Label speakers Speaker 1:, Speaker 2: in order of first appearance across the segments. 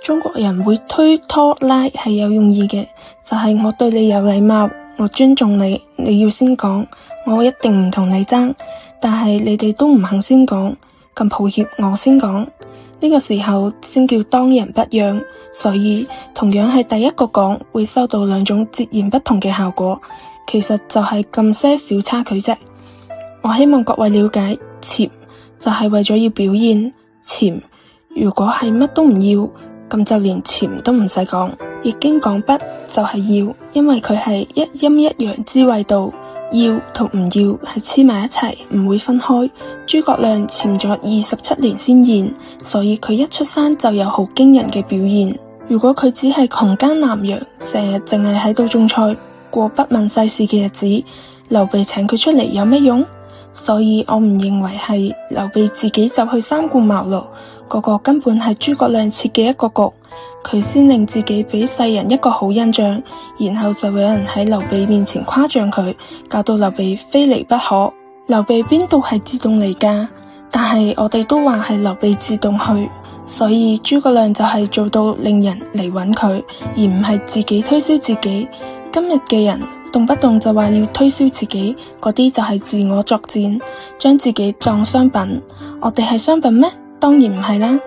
Speaker 1: 中國人會推拖拉係有用意嘅，就係我對你有禮貌，我尊重你，你要先講，我一定唔同你爭。但係你哋都唔肯先講，咁抱歉，我先講。呢個時候先叫當仁不讓。所以同樣係第一個講，會收到兩種截然不同嘅效果，其實就係咁些小差距啫。我希望各位了解，潛就係為咗要表現，潛如果係乜都唔要，咁就連潛都唔使講。易經講不就係要，因為佢係一陰一陽之謂道，要同唔要係黐埋一齊，唔會分開。諸葛亮潛咗27年先現，所以佢一出山就有好驚人嘅表現。如果佢只係窮耕南陽，成日淨係喺度種菜，過不問世事嘅日子，劉備請佢出嚟有咩用？所以我唔認為係劉備自己就去三顧茅廬，嗰個根本係諸葛亮設嘅一個局，佢先令自己俾世人一個好印象，然後就有人喺劉備面前誇獎佢，搞到劉備非離不可。劉備邊度係自動嚟㗎？但係我哋都話係劉備自動去，所以諸葛亮就係做到令人嚟揾佢，而唔係自己推銷自己。今日嘅人動不動就話要推銷自己，嗰啲就係自我作戰，將自己當商品。我哋係商品咩？當然唔係啦。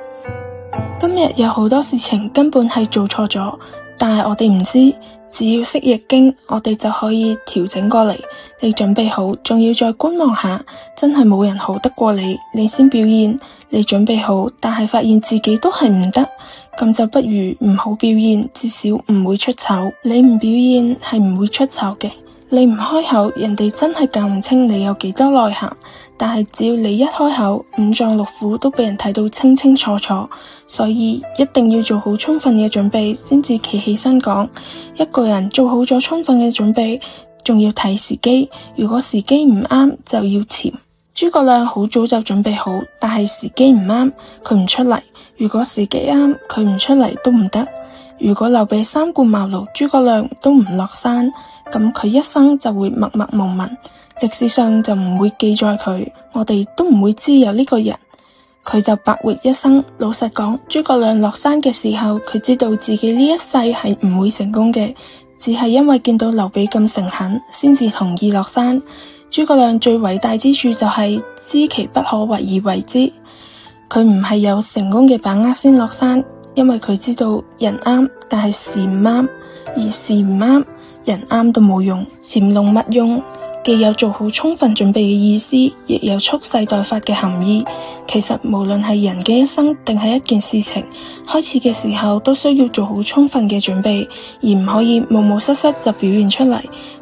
Speaker 1: 今日有好多事情根本係做錯咗，但係我哋唔知，只要識易經，我哋就可以調整過嚟。你準備好，仲要再觀望下，真係冇人好得過你，你先表現。你準備好，但係發現自己都係唔得，咁就不如唔好表現，至少唔會出醜。你唔表現係唔會出醜嘅，你唔開口，人哋真係搞唔清你有幾多內涵。但係只要你一開口，五臟六腑都俾人睇到清清楚楚，所以一定要做好充分嘅準備，先至企起身講。一個人做好咗充分嘅準備，仲要睇時機，如果時機唔啱，就要潛。諸葛亮好早就準備好，但係時機唔啱，佢唔出嚟。如果時機啱，佢唔出嚟都唔得。如果劉備三顧茅廬，諸葛亮都唔落山，咁佢一生就會默默無聞，歷史上就唔會記載佢，我哋都唔會知有呢個人，佢就白活一生。老實講，諸葛亮落山嘅時候，佢知道自己呢一世係唔會成功嘅，只係因為見到劉備咁誠懇，先至同意落山。諸葛亮最偉大之處就係知其不可為而為之，佢唔係有成功嘅把握先落山，因為佢知道人啱，但係事唔啱，而事唔啱，人啱都冇用。潛龍勿用既有做好充分準備嘅意思，亦有蓄勢待發嘅含義。其實無論係人嘅一生定係一件事情，開始嘅時候都需要做好充分嘅準備，而唔可以冒冒失失就表現出嚟。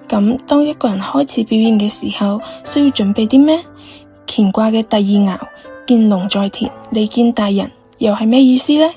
Speaker 1: 咁當一個人開始表現嘅時候，需要準備啲咩？乾卦嘅第二爻，見龍在田，利見大人，又係咩意思呢？